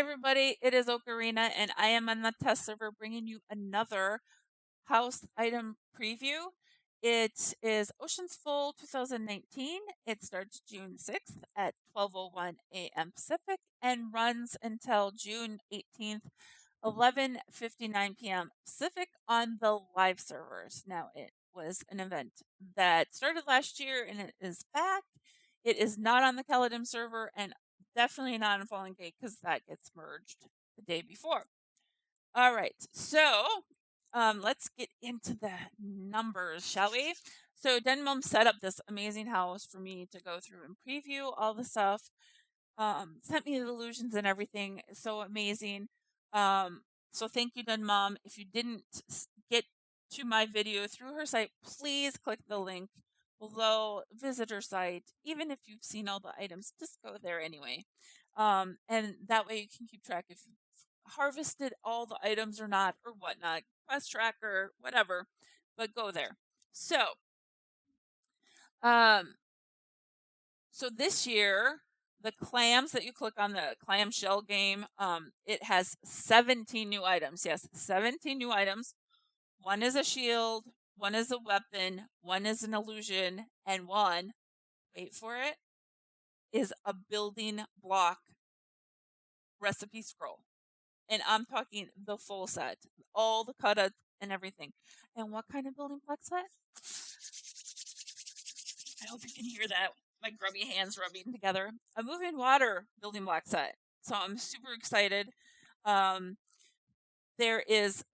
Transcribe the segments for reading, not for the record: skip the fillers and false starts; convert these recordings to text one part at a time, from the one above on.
everybody, it is Ocarina, and I am on the test server bringing you another house item preview. It is Oceansfull 2019. It starts June 6th at 12:01 a.m. Pacific and runs until June 18th, 11:59 p.m. Pacific on the live servers. Now, it was an event that started last year and it is back. It is not on the Caledon server and definitely not in Fallen Gate because that gets merged the day before. All right, so let's get into the numbers, shall we? So Denmom set up this amazing house for me to go through and preview all the stuff. Sent me the illusions and everything. So amazing. So thank you, Denmom. If you didn't get to my video through her site, please click the link below, visit her site. Even if you've seen all the items, just go there anyway. And that way you can keep track if you've harvested all the items or not, or whatnot, quest tracker, whatever, but go there. So, so this year, the clams that you click on, the clamshell game, it has 17 new items. Yes, 17 new items. One is a shield, one is a weapon, one is an illusion, and one, wait for it, is a building block recipe scroll. And I'm talking the full set, all the cutouts and everything. And what kind of building block set? I hope you can hear that. My grubby hands rubbing together. A moving water building block set. So I'm super excited. There is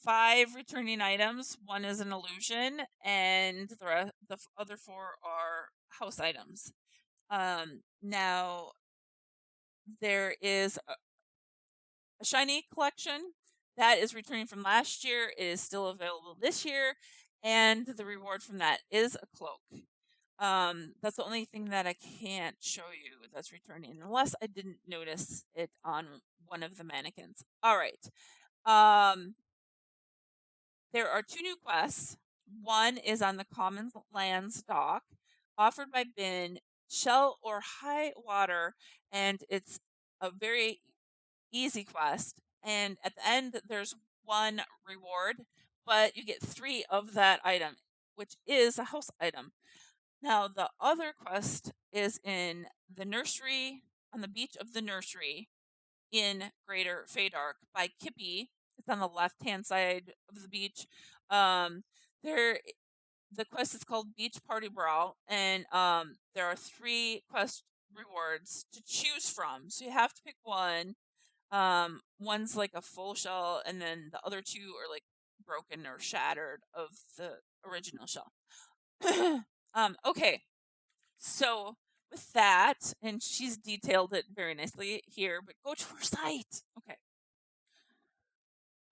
5 returning items. One is an illusion, and the other 4 are house items. Now, there is a shinie collection that is returning from last year. It is still available this year, and the reward from that is a cloak. That's the only thing that I can't show you that's returning, unless I didn't notice it on one of the mannequins. All right. There are 2 new quests. One is on the Commonlands dock, offered by Bin, Shell or High Water, and it's a very easy quest. And at the end, there's 1 reward, but you get 3 of that item, which is a house item. Now, the other quest is in the nursery, on the beach of the nursery in Greater Feydark by Kippy. It's on the left-hand side of the beach. The quest is called Beach Party Brawl, and there are 3 quest rewards to choose from. So you have to pick one. One's like a full shell, and then the other 2 are like broken or shattered of the original shell. Okay, so with that, and she's detailed it very nicely here, but go to her site. Okay.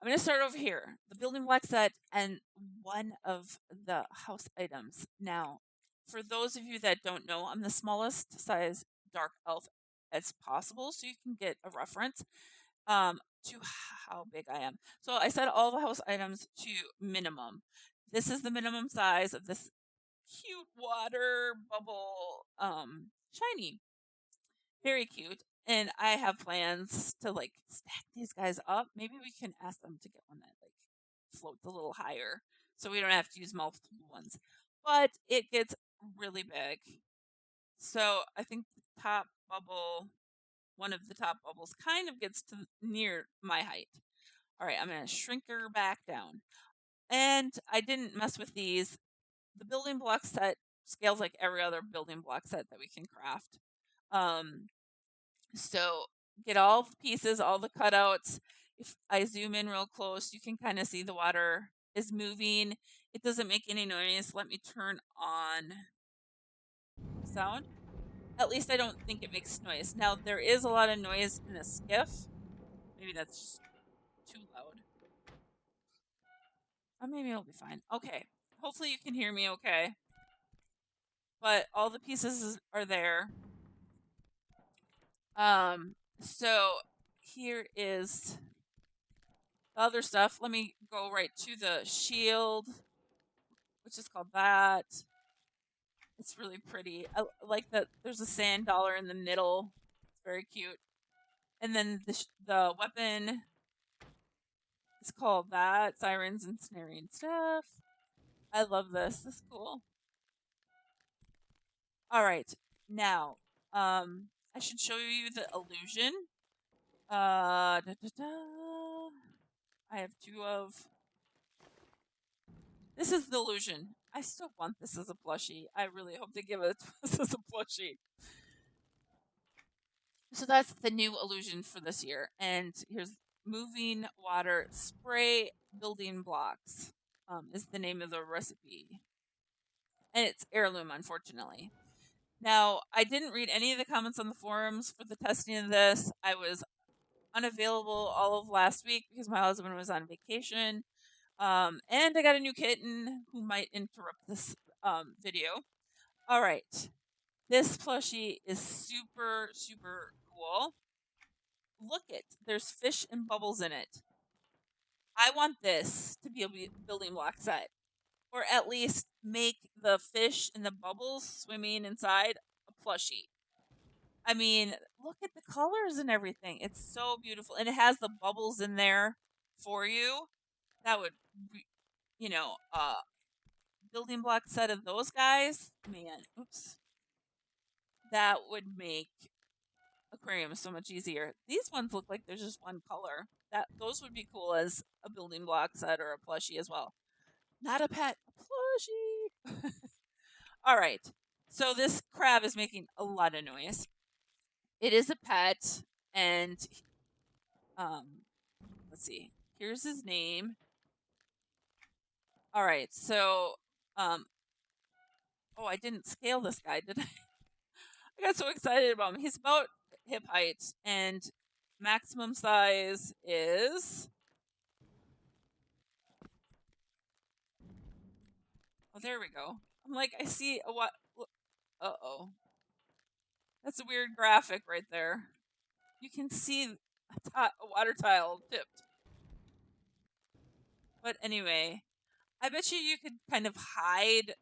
I'm going to start over here. The building block set and one of the house items. Now, for those of you that don't know, I'm the smallest size dark elf as possible, so you can get a reference to how big I am. So I set all the house items to minimum. This is the minimum size of this cute water bubble shinie. Very cute. And I have plans to like stack these guys up. Maybe we can ask them to get one that like floats a little higher so we don't have to use multiple ones. But it gets really big. So I think the top bubble, one of the top bubbles, kind of gets to near my height. All right, I'm going to shrink her back down. And I didn't mess with these. The building block set scales like every other building block set that we can craft. So get all the pieces, all the cutouts. If I zoom in real close, you can kind of see the water is moving. It doesn't make any noise. Let me turn on sound. At least I don't think it makes noise. Now, there is a lot of noise in a skiff. Maybe that's just too loud. Or maybe it'll be fine. Okay. Hopefully you can hear me okay. But all the pieces are there. So here is the other stuff. Let me go right to the shield, which is called that. It's really pretty. I like that there's a sand dollar in the middle. It's very cute. And then the weapon is called that. Sirens and snaring stuff. I love this. This is cool. All right. Now, I should show you the illusion. I have two of. This is the illusion. I still want this as a plushie. I really hope they give it to us as a plushie. So that's the new illusion for this year. And here's moving water spray building blocks. Is the name of the recipe. And it's heirloom, unfortunately. Now, I didn't read any of the comments on the forums for the testing of this. I was unavailable all of last week because my husband was on vacation. And I got a new kitten who might interrupt this video. All right. This plushie is super, super cool. Look it. There's fish and bubbles in it. I want this to be a building block set. Or at least make the fish and the bubbles swimming inside a plushie. I mean, look at the colors and everything. It's so beautiful. And it has the bubbles in there for you. That would be, building block set of those guys. Man, oops. That would make aquarium so much easier. These ones look like there's just one color. Those would be cool as a building block set or a plushie as well. Not a pet, a plushie. All right. So this crab is making a lot of noise. It is a pet, and let's see. Here's his name. All right. So oh, I didn't scale this guy, did I? I got so excited about him. He's about hip height, and maximum size is. Oh, there we go. I'm like, I see a what? Uh-oh. That's a weird graphic right there. You can see a water tile tipped. But anyway, I bet you could kind of hide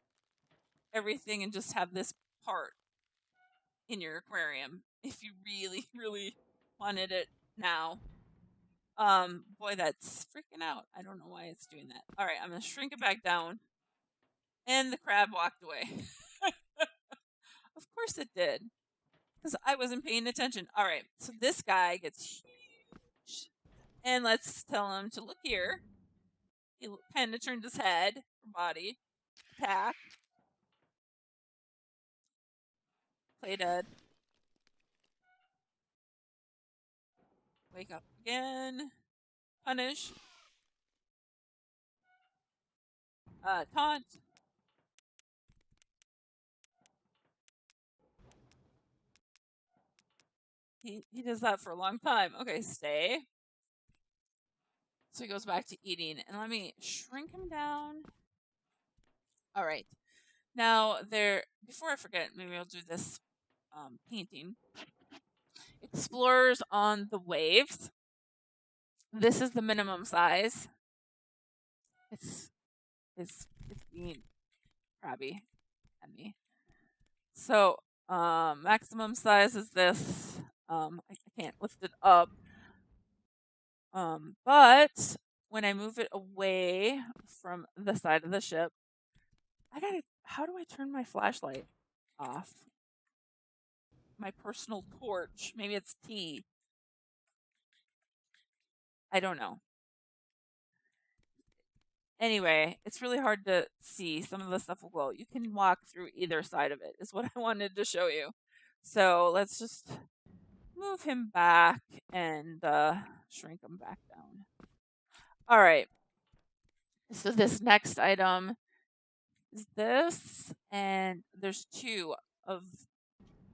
everything and just have this part in your aquarium if you really, really wanted it now. Boy, that's freaking out. I don't know why it's doing that. All right, I'm going to shrink it back down. And the crab walked away. Of course it did. Because I wasn't paying attention. All right, so this guy gets huge. And let's tell him to look here. He kind of turned his head, body, attack. Play dead. Wake up again. Punish. Taunt. He does that for a long time. Okay, stay. So he goes back to eating. And let me shrink him down. All right. Now, before I forget, maybe I'll do this painting. Explorers on the waves. This is the minimum size. It's being crabby at me. So, maximum size is this. I can't lift it up. But when I move it away from the side of the ship, how do I turn my flashlight off? My personal torch. Maybe it's T. I don't know. Anyway, it's really hard to see. Some of the stuff will glow. You can walk through either side of it, is what I wanted to show you. So let's just move him back and shrink him back down. All right. So this next item is this, and there's two of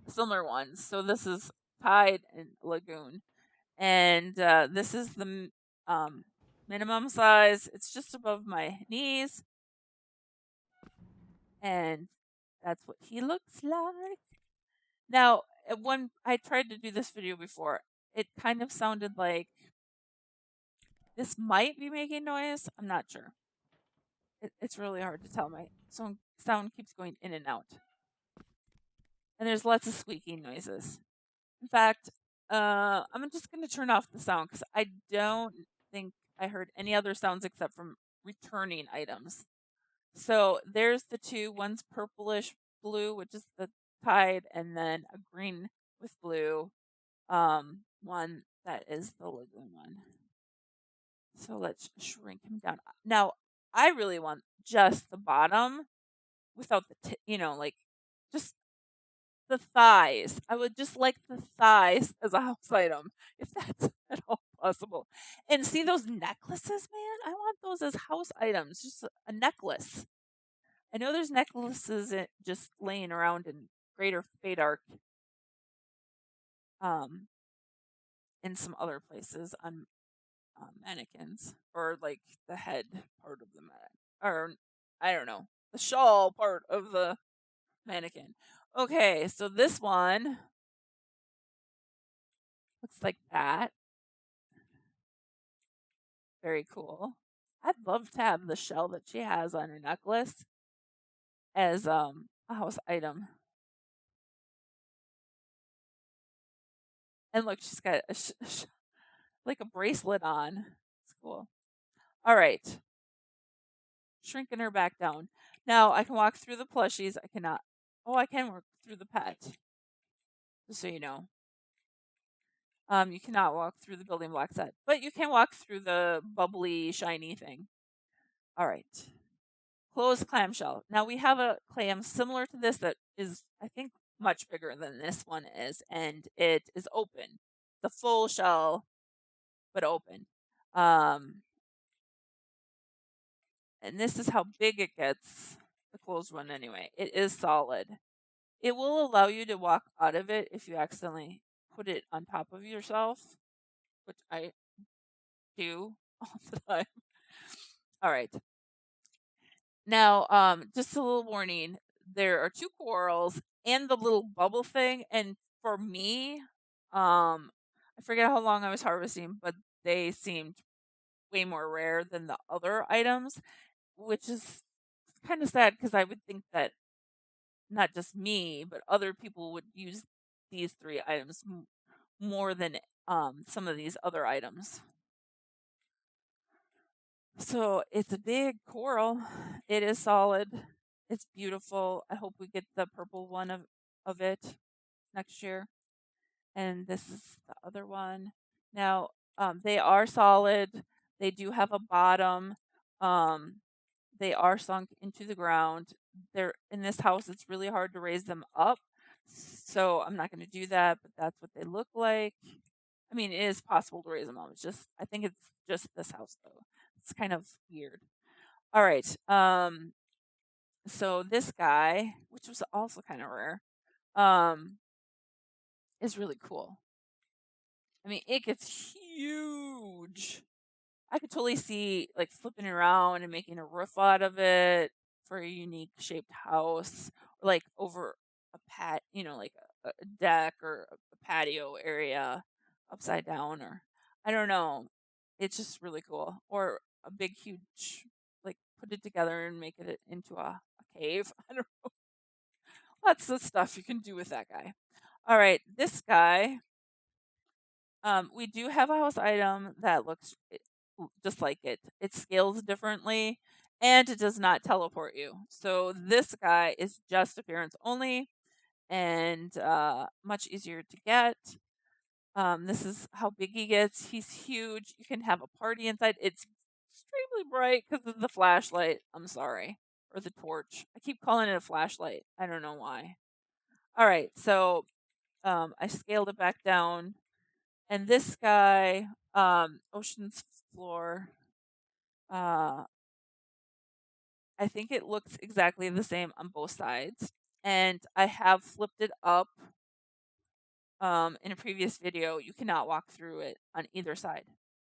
similar ones. So this is Tide and Lagoon, and this is the minimum size. It's just above my knees, and that's what he looks like. Now, when I tried to do this video before, it kind of sounded like this might be making noise. I'm not sure. It's really hard to tell. My sound keeps going in and out. And there's lots of squeaking noises. In fact, I'm just going to turn off the sound because I don't think I heard any other sounds except from returning items. So there's the two. One's purplish blue, which is the tide, and then a green with blue. One that is the lagoon one. So let's shrink him down. Now, I really want just the bottom without the, like just the thighs. I would just like the thighs as a house item, if that's at all possible. And see those necklaces, man? I want those as house items, just a necklace. I know there's necklaces just laying around in Greater Fadark, in some other places on mannequins, or like the head part of the mannequin, or I don't know, the shawl part of the mannequin. Okay, so this one looks like that. Very cool. I'd love to have the shell that she has on her necklace as a house item. And look, she's got like a bracelet on. It's cool. All right. Shrinking her back down. Now I can walk through the plushies. I cannot. Oh, I can walk through the pet. Just so you know. You cannot walk through the building block set, but you can walk through the bubbly, shiny thing. All right. Closed clamshell. Now we have a clam similar to this that is, I think, much bigger than this one is, and it is open. The full shell, but open. And this is how big it gets, the closed one anyway. It is solid. It will allow you to walk out of it if you accidentally put it on top of yourself, which I do all the time. All right. Now, just a little warning. There are two corals and the little bubble thing, and for me, I forget how long I was harvesting, but they seemed way more rare than the other items, which is kind of sad because I would think that not just me, but other people would use these three items more than some of these other items. So it's a big coral. It is solid. It's beautiful. I hope we get the purple one of it next year. And this is the other one. Now, they are solid. They do have a bottom. They are sunk into the ground. They're in this house. It's really hard to raise them up. So I'm not going to do that, but that's what they look like. I mean, it is possible to raise them up. It's just, I think it's just this house though. It's kind of weird. All right. So this guy, which was also kind of rare, is really cool. I mean, it gets huge. I could totally see like flipping around and making a roof out of it for a unique shaped house, or like over a like a deck or a patio area upside down, or I don't know. It's just really cool. Or a big, huge, like put it together and make it into a cave. I don't know. Lots of stuff you can do with that guy. All right, this guy. We do have a house item that looks just like it. It scales differently and it does not teleport you. So this guy is just appearance only and much easier to get. This is how big he gets. He's huge. You can have a party inside. It's extremely bright because of the flashlight. I'm sorry. Or the torch. I keep calling it a flashlight. I don't know why. All right. So I scaled it back down. And this guy, Ocean's Floor, I think it looks exactly the same on both sides. And I have flipped it up in a previous video. You cannot walk through it on either side.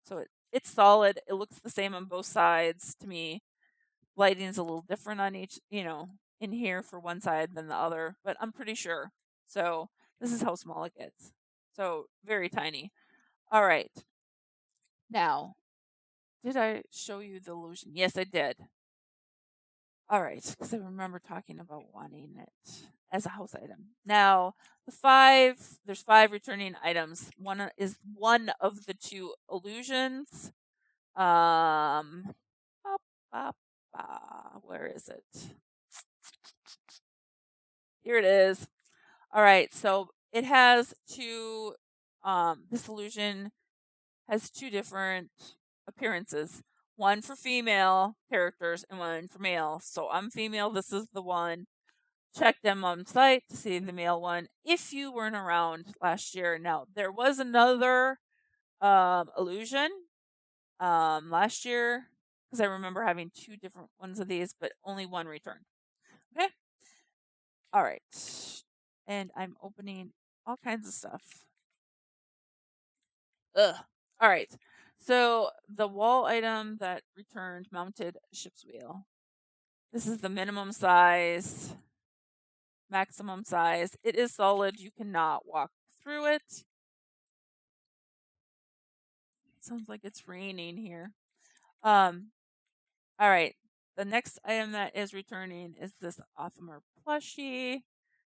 So it's solid. It looks the same on both sides to me. Lighting is a little different on each, in here for one side than the other, but I'm pretty sure. So this is how small it gets. So very tiny. All right. Now, did I show you the illusion? Yes, I did. All right, because I remember talking about wanting it. as a house item. Now, there's 5 returning items. One is one of the 2 illusions. Um, ba, ba, ba, where is it? Here it is. All right, so it has 2. This illusion has 2 different appearances. One for female characters and one for male. So I'm female. This is the one. Check them on site to see the male one if you weren't around last year. Now, there was another illusion last year because I remember having 2 different ones of these, but only one returned. Okay. All right. And I'm opening all kinds of stuff. Ugh. All right. So the wall item that returned mounted ship's wheel. This is the minimum size, maximum size. It is solid. You cannot walk through it. Sounds like it's raining here. All right. The next item that is returning is this Optimer plushie,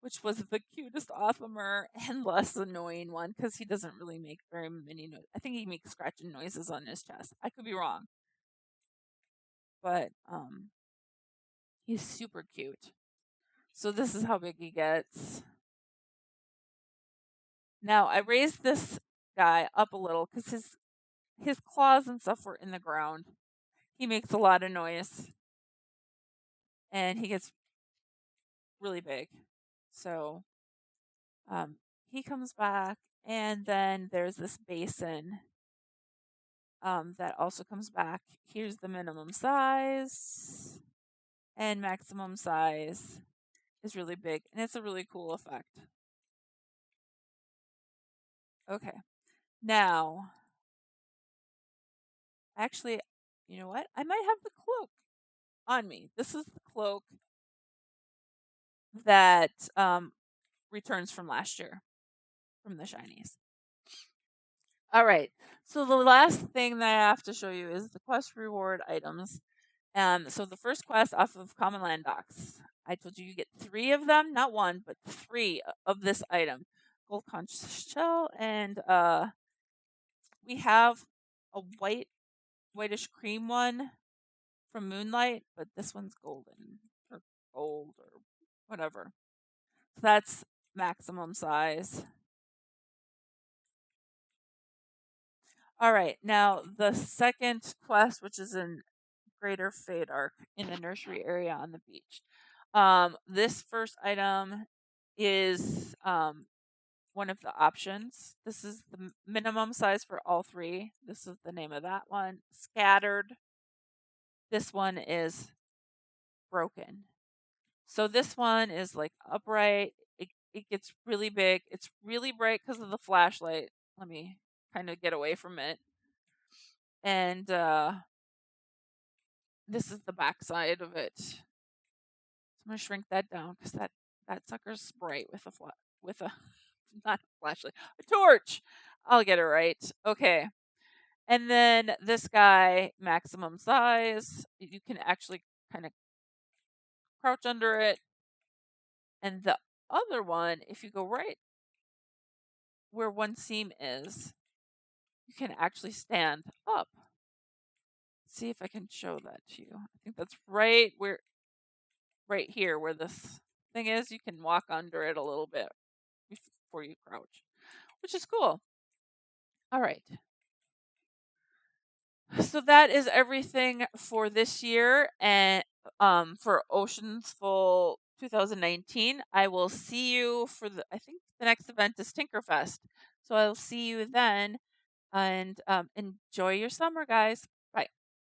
which was the cutest Optimer and less annoying one because he doesn't really make very many noises. I think he makes scratching noises on his chest. I could be wrong. But he's super cute. So this is how big he gets. Now I raised this guy up a little because his claws and stuff were in the ground. He makes a lot of noise. And he gets really big. So he comes back, and then there's this basin that also comes back. Here's the minimum size, and maximum size is really big, and it's a really cool effect. Okay, now, actually, you know what? I might have the cloak on me. This is the cloak that returns from last year from the shinies. All right. So the last thing that I have to show you is the quest reward items. So the first quest off of Commonland docks. I told you get 3 of them, not 1, but 3 of this item. Gold conch shell, and we have a whitish cream one from Moonlight, but this one's golden or gold or whatever. So that's maximum size. All right, now the second quest, which is in Greater Fade Arc in the nursery area on the beach. This first item is one of the options. This is the minimum size for all 3. This is the name of that one. Scattered. This one is broken. So this one is like upright. It gets really big. It's really bright because of the flashlight. Let me kind of get away from it. And this is the back side of it. So I'm gonna shrink that down because that sucker's bright with a not a flashlight, a torch. I'll get it right. Okay. And then this guy, maximum size. You can actually kind of crouch under it. And the other one, if you go right where one seam is, you can actually stand up. Let's see if I can show that to you. I think that's right here where this thing is. You can walk under it a little bit before you crouch, which is cool. All right. So that is everything for this year and for Oceansfull 2019. I will see you for I think the next event is Tinkerfest. So I'll see you then, and enjoy your summer, guys.